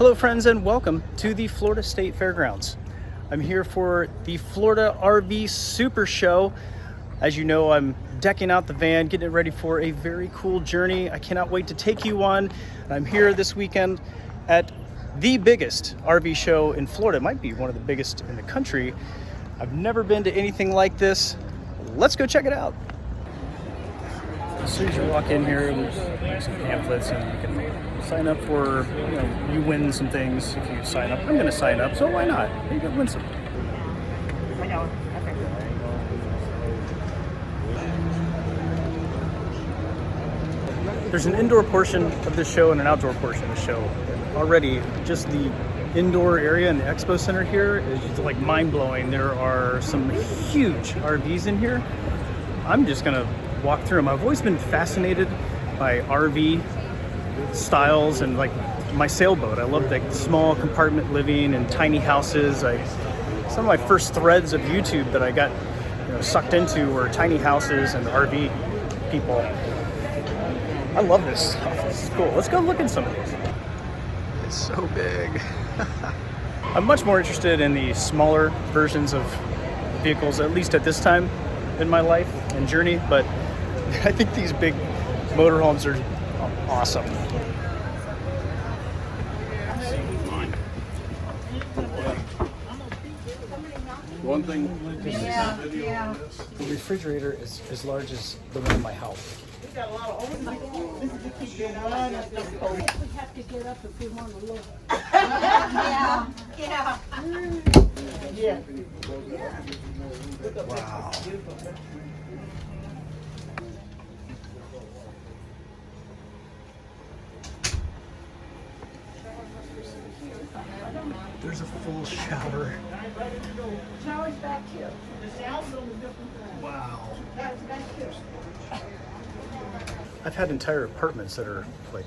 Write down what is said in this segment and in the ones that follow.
Hello friends and welcome to the Florida State Fairgrounds. I'm here for the Florida RV Supershow. As you know, I'm decking out the van, getting it ready for a very cool journey. I cannot wait to take you on. I'm here this weekend at the biggest RV show in Florida. It might be one of the biggest in the country. I've never been to anything like this. Let's go check it out. As soon as you walk in here, there's some pamphlets and you can sign up for, you win some things if you sign up. I'm going to sign up, so why not? You can win some. I know. There's an indoor portion of the show and an outdoor portion of the show. Already, just the indoor area in the expo center here is just like mind-blowing. There are some huge RVs in here. I'm just going to walk through them. I've always been fascinated by RV styles and like my sailboat. I love like small compartment living and tiny houses. Some of my first threads of YouTube that I got sucked into were tiny houses and RV people. I love this stuff. This is cool. Let's go look at some of these. It's so big. I'm much more interested in the smaller versions of vehicles, at least at this time in my life and journey, but I think these big motorhomes are awesome. One thing. Yeah. The refrigerator is as large as the one in my house. We have to get up if we want to look. Yeah. Wow. There's a full shower. Shower's back here. Wow. That's back here. I've had entire apartments that are like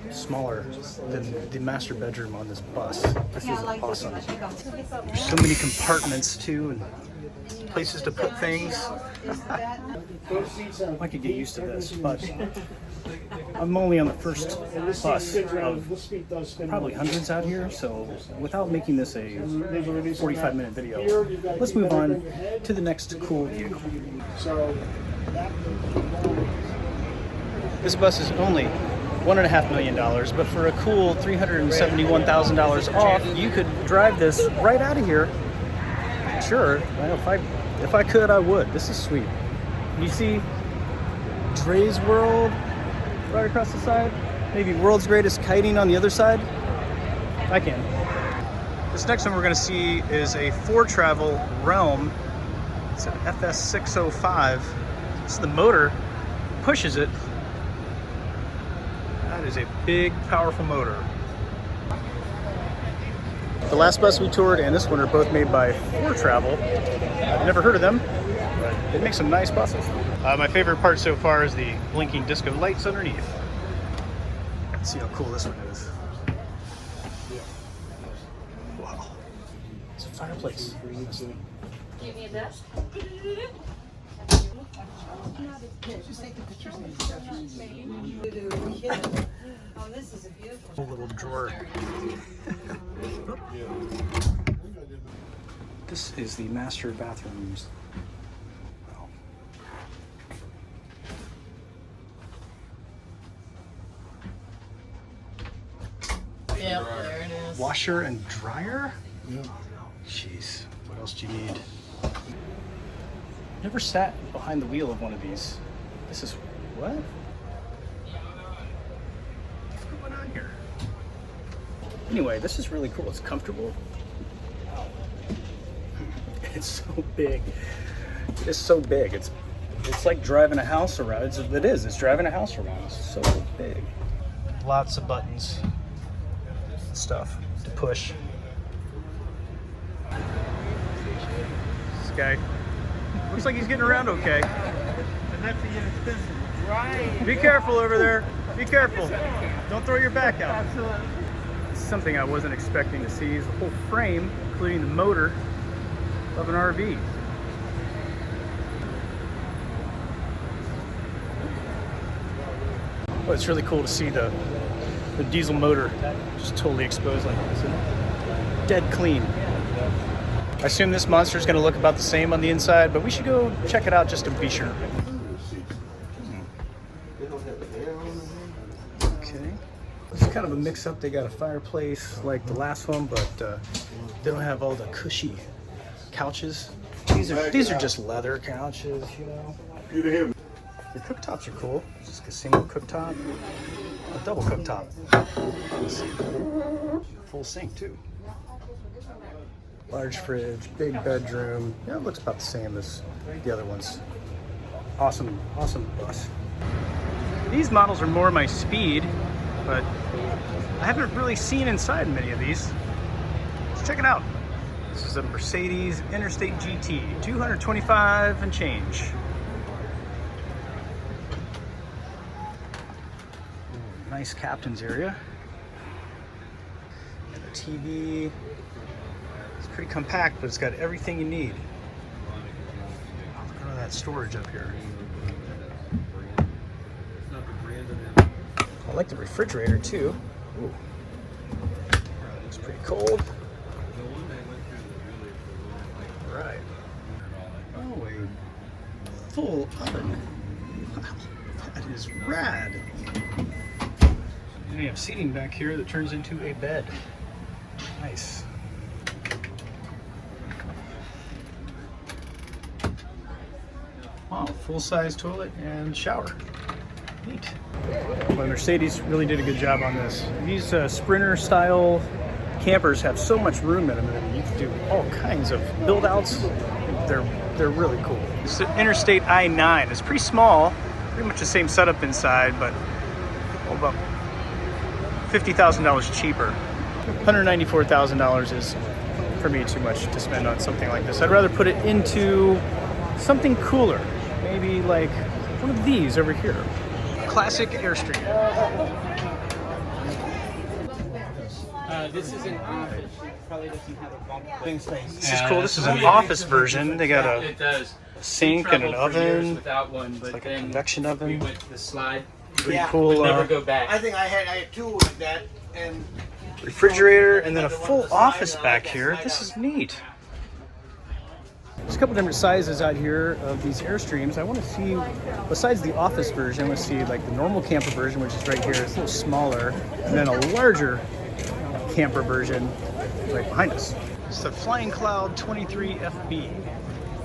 smaller than the master bedroom on this bus. This is awesome. There's so many compartments too and places to put things. I could get used to this, but I'm only on the first bus of probably hundreds out here, so without making this a 45-minute video, let's move on to the next cool vehicle. This bus is only $1.5 million, but for a cool $371,000 off, you could drive this right out of here. Sure, if I could, I would. This is sweet. You see Dre's World right across the side? Maybe World's Greatest Kiting on the other side? I can. This next one we're going to see is a four-travel Realm. It's an FS605. It's the motor pushes it. That is a big, powerful motor. The last bus we toured and this one are both made by Four Travel. I've never heard of them, but they make some nice buses. My favorite part so far is the blinking disco lights underneath. Let's see how cool this one is. Wow. It's a fireplace. Give me a desk. Oh, this is a beautiful Little drawer. This is the master bathrooms. Wow. Yeah, there it is. Washer and dryer? Yeah. Jeez, what else do you need? Never sat behind the wheel of one of these. This is what? What's going on here? Anyway, this is really cool. It's comfortable. It's so big. It is so big. It's like driving a house around. It's driving a house around. It's so big. Lots of buttons, stuff to push. This guy looks like he's getting around okay. Right. Be careful over there. Be careful. Don't throw your back out. Something I wasn't expecting to see is the whole frame, including the motor of an RV. Well, it's really cool to see the the diesel motor just totally exposed like this. Dead clean. I assume this monster is going to look about the same on the inside, but we should go check it out just to be sure. Okay. It's kind of a mix-up. They got a fireplace like the last one, but they don't have all the cushy couches. These are just leather couches, you know. The cooktops are cool. Just a single cooktop, a double cooktop. Full sink too. Large fridge, big bedroom. Yeah, it looks about the same as the other ones. Awesome, awesome bus. These models are more my speed, but I haven't really seen inside many of these. Let's check it out. This is a Mercedes Interstate GT, 225 and change. Ooh, nice captain's area. And a TV. It's pretty compact, but it's got everything you need. Look at all that storage up here. I like the refrigerator too. Ooh. It's pretty cold. Right. Oh, a full oven. Wow, that is rad. And we have seating back here that turns into a bed. Nice. Wow, full-size toilet and shower. Neat. Well, Mercedes really did a good job on this. These Sprinter-style campers have so much room in them that you can do all kinds of build-outs. They're really cool. It's the Interstate I-9. It's pretty small, pretty much the same setup inside, but about $50,000 cheaper. $194,000 is, for me, too much to spend on something like this. I'd rather put it into something cooler. Maybe like one of these over here. Classic Airstream. This is an office. Probably doesn't have a bunk space. This is cool. This is an office version. They got a sink and an oven. Without one, but it's like a then convection we oven. went to the slide. Pretty cool. Never go back. I think I had two like that, and Refrigerator, and then a full office back here. This is neat. There's a couple different sizes out here of these Airstreams. I want to see, besides the office version, I want to see like the normal camper version, which is right here. It's a little smaller, and then a larger camper version right behind us. It's the Flying Cloud 23 FB.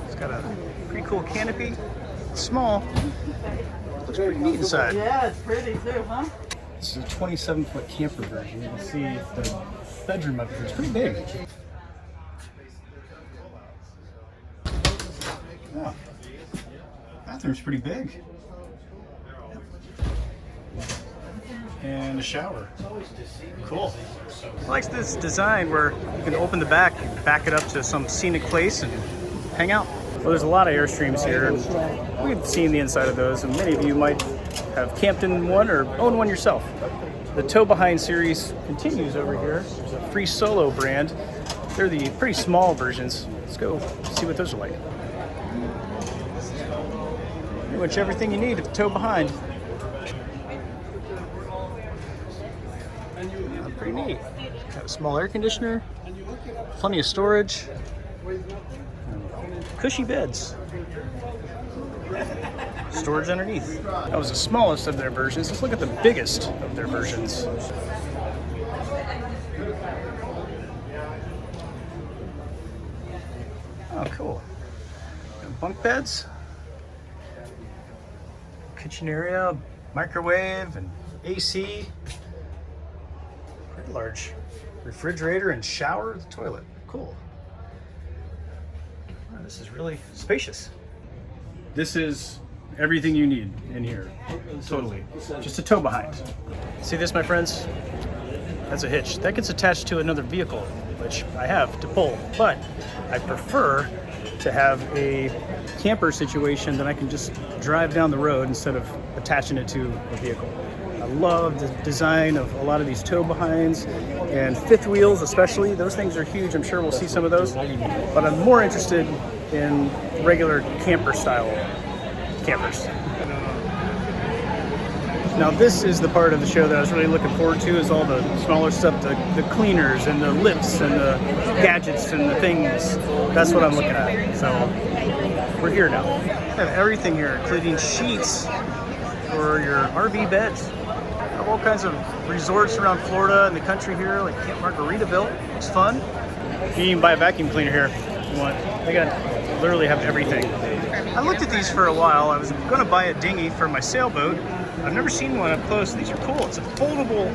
It's got a pretty cool canopy. It's small. Looks pretty neat inside. yeah, it's pretty too, huh? This is a 27-foot camper version. You can see the bedroom up here. It's pretty big. Yeah. Bathroom's pretty big. And a shower. Cool. I like this design where you can open the back, back it up to some scenic place and hang out. Well, there's a lot of Airstreams here. We've seen the inside of those, and many of you might have camped in one or own one yourself. The Tow Behind series continues over here. There's a Free Solo brand. They're the pretty small versions. Let's go see what those are like. Pretty much everything you need at the Tow Behind. Pretty neat. Got a small air conditioner, plenty of storage, cushy beds, storage underneath. That was the smallest of their versions. Let's look at the biggest of their versions. Oh, cool. Bunk beds, kitchen area, microwave, and AC. Pretty large refrigerator and shower, toilet. Cool. Wow, this is really spacious. This is everything you need in here. Totally. Just a tow behind. See this, my friends? That's a hitch. That gets attached to another vehicle, which I have to pull, but I prefer to have a camper situation that I can just drive down the road instead of attaching it to a vehicle. I love the design of a lot of these tow behinds and fifth wheels especially. Those things are huge. I'm sure we'll see some of those, but I'm more interested in regular camper style campers. Now this is the part of the show that I was really looking forward to, is all the smaller stuff, the cleaners and the lifts and the gadgets and the things. That's what I'm looking at. So we're here now. I have everything here, including sheets for your RV beds. I have all kinds of resorts around Florida and the country here, like Camp Margaritaville. It's fun. You can even buy a vacuum cleaner here if you want. They literally have everything. I looked at these for a while. I was going to buy a dinghy for my sailboat. I've never seen one up close. These are cool. It's a foldable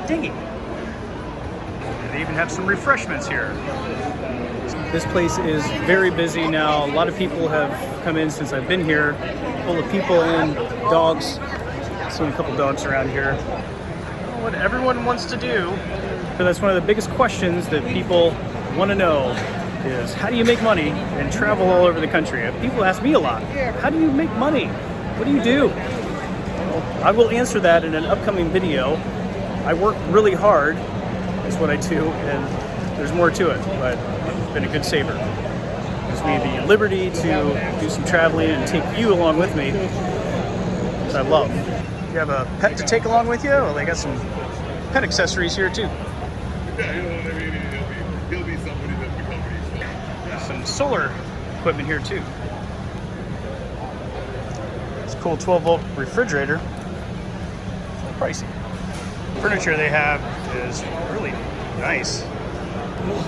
dinghy. And they even have some refreshments here. This place is very busy now. A lot of people have come in since I've been here. Full of people and dogs. I've seen a couple dogs around here. What everyone wants to do. So that's one of the biggest questions that people want to know is, how do you make money and travel all over the country? People ask me a lot, how do you make money? What do you do? Well, I will answer that in an upcoming video. I work really hard, is what I do, and there's more to it, but it's been a good saver. It gives me the liberty to do some traveling and take you along with me, which I love. If you have a pet to take along with you, well, they got some pet accessories here too. He'll be somebody that becomes Some solar equipment here too. It's a cool 12-volt refrigerator. It's a little pricey. Furniture they have is really nice.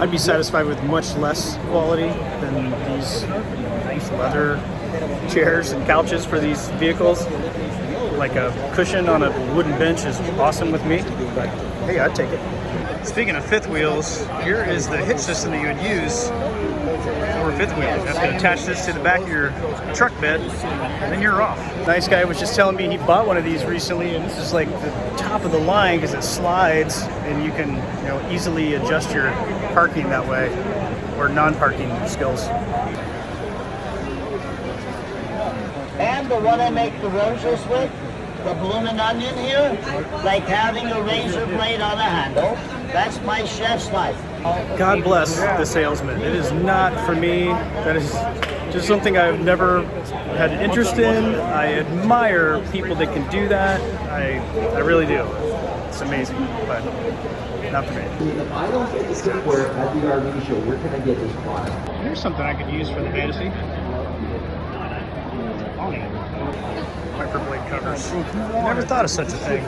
I'd be satisfied with much less quality than these nice leather chairs and couches for these vehicles. Like a cushion on a wooden bench is awesome with me, but hey, I'd take it. Speaking of fifth wheels, here is the hitch system that you would use for fifth wheels. You have to attach this to the back of your truck bed, and then you're off. Nice guy was just telling me he bought one of these recently, and this is like the top of the line because it slides, and you can, easily adjust your parking that way, or non-parking skills. And the one I make the roses with, the bloomin' onion here, like having a razor blade on a handle. That's my chef's knife. God bless the salesman. It is not for me. That is just something I've never had an interest in. I admire people that can do that. I really do. It's amazing, but not for me. If I don't get the cookware at the RV show, where can I get this product? Here's something I could use for the Vantasy. Microblade covers. Never thought of such a thing.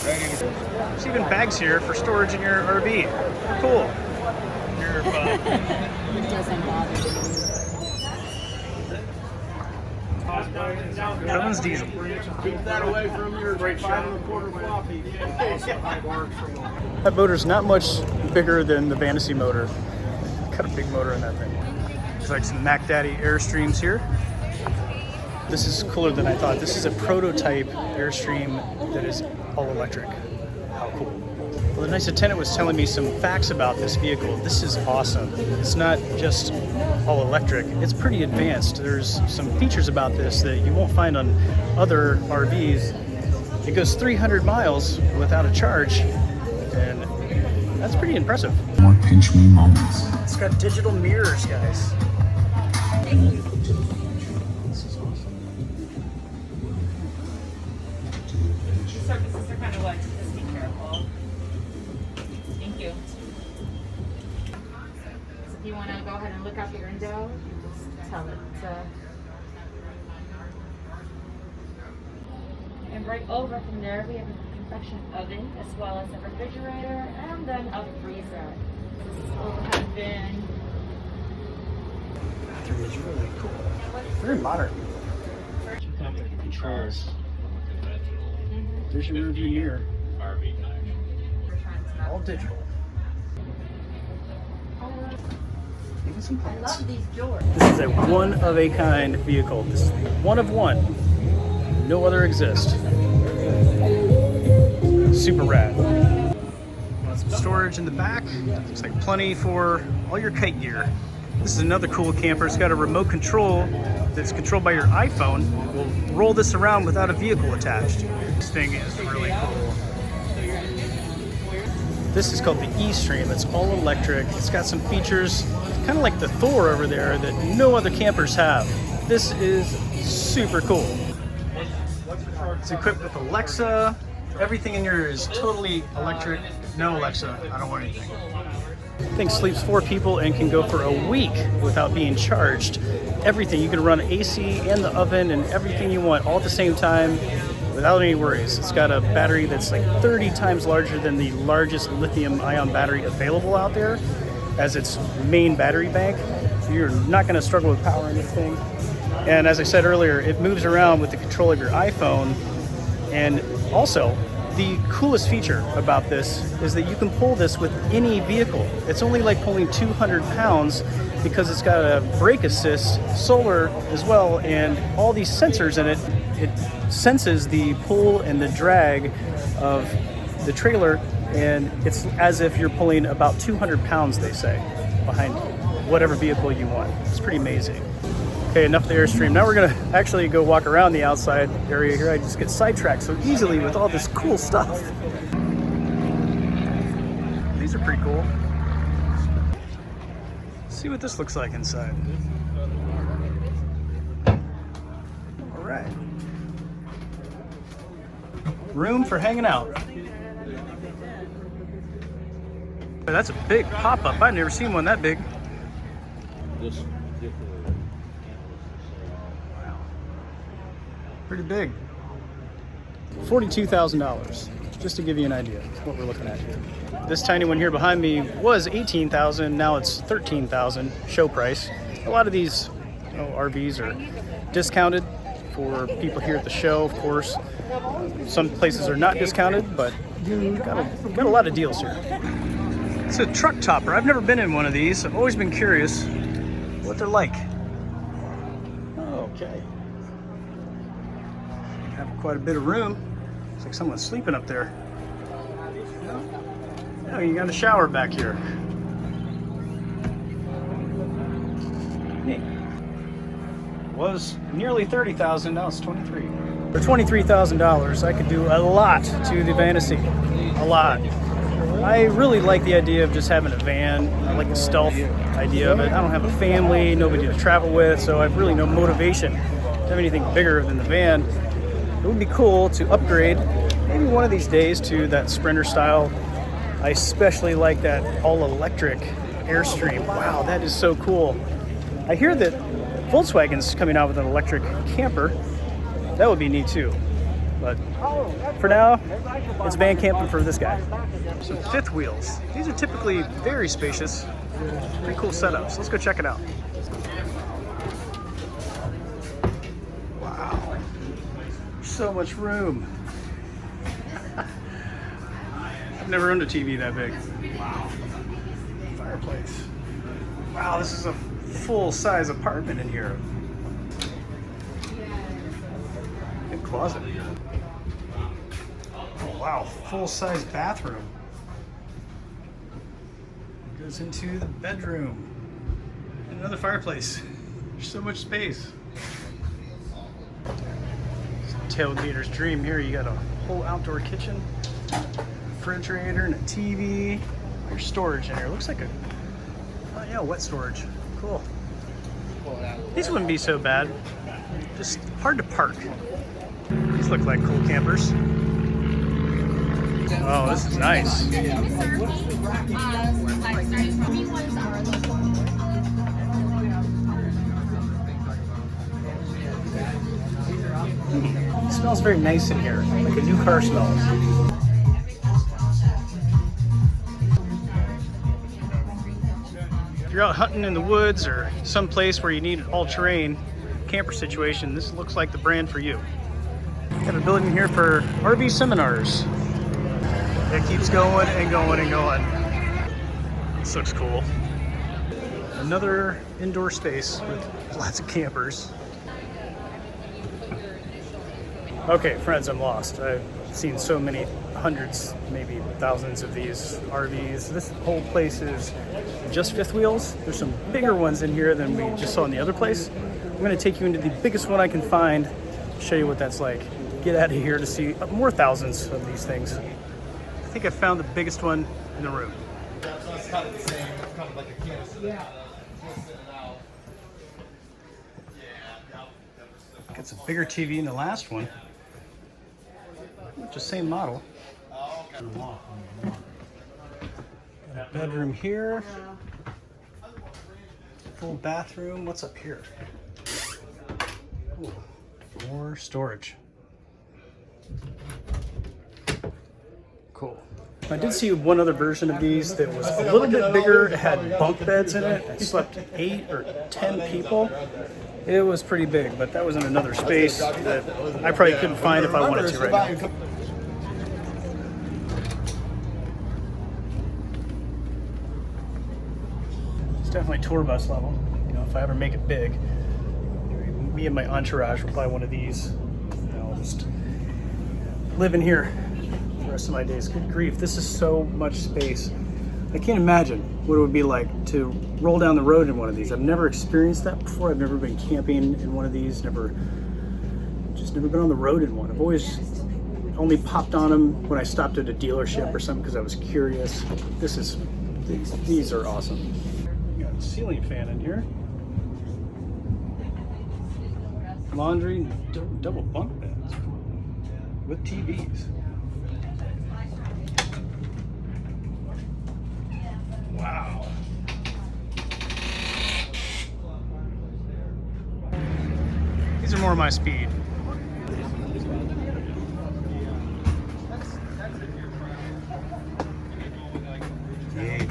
There's even bags here for storage in your RV. Cool. It doesn't bother me. Cummins diesel. Keep that away from your 5 1/4 floppy. That motor's not much bigger than the Vantasy motor. Got a big motor in that thing. There's like some Mac Daddy Airstreams here. This is cooler than I thought. This is a prototype Airstream that is all electric. How cool. Well, the nice attendant was telling me some facts about this vehicle. This is awesome. It's not just all electric. It's pretty advanced. There's some features about this that you won't find on other RVs. It goes 300 miles without a charge, and that's pretty impressive. More pinch me moments. It's got digital mirrors, guys. Surfaces are kind of wet, just be careful. Thank you. So if you want to go ahead and look out the window, just tell it to. And right over from there, we have a convection oven as well as a refrigerator and then a freezer. This will have been. Bathroom is really cool. Very modern. Check out the controls. There's your rearview mirror. All digital. Even some I plants. love these doors. This is a one-of-a-kind vehicle. This is one of one. No other exist. Super rad. Got some storage in the back. Looks like plenty for all your kite gear. This is another cool camper. It's got a remote control that's controlled by your iPhone. We'll roll this around without a vehicle attached. This thing is really cool. This is called the E-Stream. It's all electric. It's got some features kind of like the Thor over there that no other campers have. This is super cool. It's equipped with Alexa. Everything in here is totally electric. No Alexa, I don't want anything. The thing sleeps 4 people and can go for a week without being charged. Everything, you can run AC and the oven and everything you want all at the same time without any worries. It's got a battery that's like 30 times larger than the largest lithium-ion battery available out there as its main battery bank. So you're not going to struggle with powering this thing. And as I said earlier, it moves around with the control of your iPhone. And also, the coolest feature about this is that you can pull this with any vehicle. It's only like pulling 200 pounds because it's got a brake assist, solar as well, and all these sensors in it. It senses the pull and the drag of the trailer, and it's as if you're pulling about 200 pounds, they say, behind whatever vehicle you want. It's pretty amazing. Okay, enough of the Airstream. Now we're gonna actually go walk around the outside area here. I just get sidetracked so easily with all this cool stuff. These are pretty cool. Let's see what this looks like inside. All right. Room for hanging out. That's a big pop-up. I've never seen one that big. Pretty big. $42,000, just to give you an idea of what we're looking at here. This tiny one here behind me was $18,000, now it's $13,000 show price. A lot of these RVs are discounted for people here at the show, of course. Some places are not discounted, but got a lot of deals here. It's a truck topper. I've never been in one of these. I've always been curious what they're like. Okay. Have quite a bit of room. Looks like someone's sleeping up there. Oh, you got a shower back here. Neat. Was nearly $30,000, now it's $23,000. For $23,000, I could do a lot to the Vantasy. A lot. I really like the idea of just having a van. I like the stealth idea of it. I don't have a family, nobody to travel with, so I have really no motivation to have anything bigger than the van. It would be cool to upgrade maybe one of these days to that Sprinter style. I especially like that all-electric Airstream. Wow, that is so cool. I hear that Volkswagen's coming out with an electric camper. That would be neat too. But for now, it's van camping for this guy. Some fifth wheels. These are typically very spacious. Pretty cool setups. Let's go check it out. Wow. So much room. I've never owned a TV that big. Wow. Fireplace. Wow, this is a full-size apartment in here. Good closet. Oh wow, full-size bathroom. Goes into the bedroom. And another fireplace. There's so much space. Tailgater's dream here. You got a whole outdoor kitchen, refrigerator, and a TV. Your storage in here looks like a, oh yeah, wet storage. Cool. These wouldn't be so bad. Just hard to park. These look like cool campers. Oh, this is nice. It smells very nice in here, like a new car smells. If you're out hunting in the woods or someplace where you need an all-terrain camper situation, this looks like the brand for you. Got a building here for RV seminars. It keeps going and going and going. This looks cool. Another indoor space with lots of campers. Okay, friends, I'm lost. I've seen so many hundreds, maybe thousands of these RVs. This whole place is just fifth wheels. There's some bigger ones in here than we just saw in the other place. I'm gonna take you into the biggest one I can find, show you what that's like. Get out of here to see more thousands of these things. I think I found the biggest one in the room. It's a bigger TV than the last one. Just same model. Got a bedroom here. Full bathroom. What's up here? Ooh, more storage. Cool. I did see one other version of these that was a little bit bigger. It had bunk beds in it. It slept 8 or 10 people. It was pretty big, but that was in another space that I probably couldn't find if I wanted to right now. It's definitely tour bus level. You know, if I ever make it big, me and my entourage will buy one of these. You know, I'll just live in here the rest of my days. Good grief, this is so much space. I can't imagine what it would be like to roll down the road in one of these. I've never experienced that before. I've never been camping in one of these. Never been on the road in one. I've always only popped on them when I stopped at a dealership or something because I was curious. These are awesome. We got a ceiling fan in here. Laundry, double bunk beds with TVs. Wow. These are more my speed. Yay.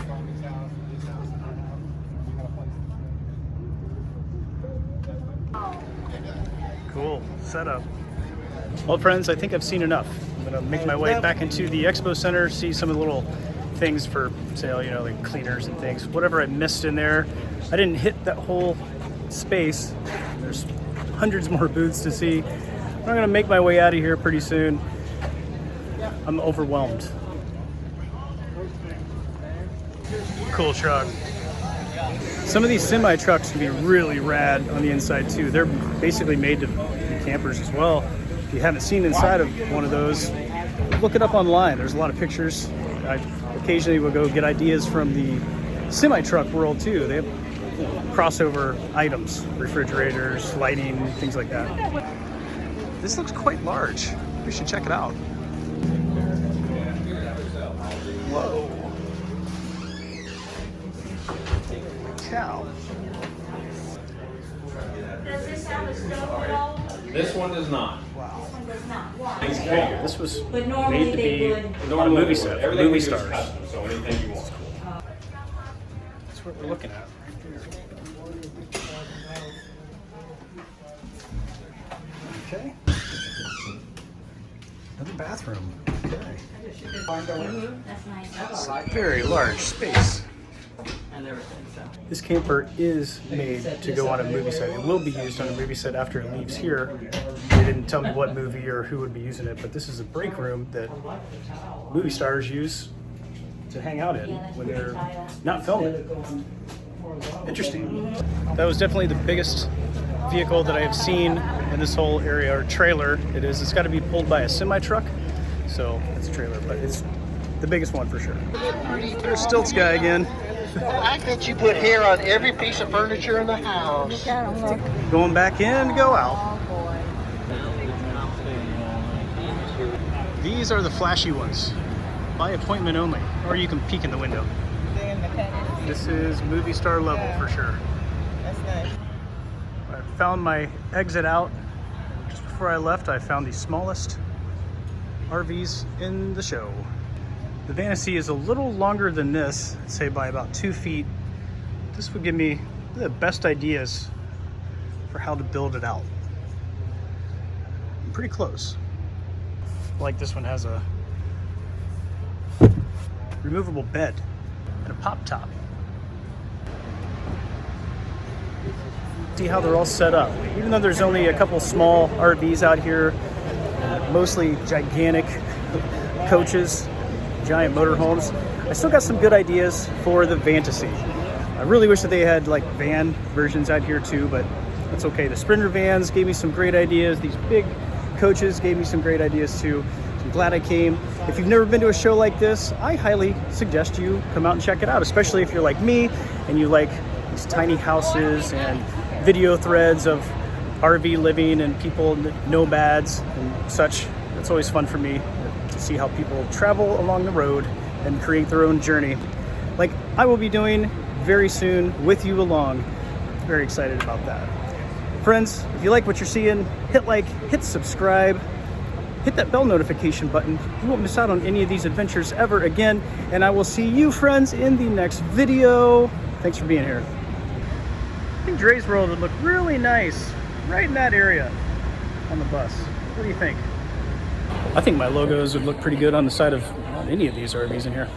Cool setup. Well, friends, I think I've seen enough. I'm gonna make my way back into the expo center, see some of the little things for sale, you know, like cleaners and things. Whatever I missed in there. I didn't hit that whole space. There's hundreds more booths to see. I'm gonna make my way out of here pretty soon. I'm overwhelmed. Cool truck. Some of these semi trucks can be really rad on the inside too. They're basically made to be campers as well. If you haven't seen inside of one of those, look it up online. There's a lot of pictures. I occasionally will go get ideas from the semi truck world too. They have crossover items, refrigerators, lighting, things like that. This looks quite large. We should check it out. Whoa. Cow. Does this have a stove at all? This one does not. This one does not. Why? This was But normally made to they be would. a movie set, for Everything movie we do is stars. custom, so anything you want. That's what we're looking at. Okay. Another bathroom. Okay. That's nice. Very large space. This camper is made to go on a movie set. It will be used on a movie set after it leaves here. They didn't tell me what movie or who would be using it, but this is a break room that movie stars use to hang out in when they're not filming. Interesting. That was definitely the biggest vehicle that I have seen in this whole area, or trailer. It's got to be pulled by a semi truck, so it's a trailer, but it's the biggest one for sure. There's Stilts guy again. I bet you put hair on every piece of furniture in the house. Going back in to go out. These are the flashy ones, by appointment only, or you can peek in the window. This is movie star level for sure. That's nice. I found my exit out. Just before I left, I found the smallest RVs in the show. The Vantasy is a little longer than this, I'd say by about 2 feet. This would give me the best ideas for how to build it out. I'm pretty close. Like this one has a removable bed and a pop top. See how they're all set up. Even though there's only a couple small RVs out here, mostly gigantic coaches, giant motorhomes, I still got some good ideas for the Vantasy. I really wish that they had like van versions out here too, but that's okay. The Sprinter vans gave me some great ideas. These big coaches gave me some great ideas too. So I'm glad I came. If you've never been to a show like this, I highly suggest you come out and check it out, especially if you're like me and you like these tiny houses and video threads of RV living and people, nomads and such. It's always fun for me to see how people travel along the road and create their own journey, like I will be doing very soon with you along. Very excited about that. Friends, if you like what you're seeing, hit like, hit subscribe, hit that bell notification button. You won't miss out on any of these adventures ever again. And I will see you friends in the next video. Thanks for being here. I think Dre's World would look really nice right in that area on the bus. What do you think? I think my logos would look pretty good on the side of any of these RVs in here.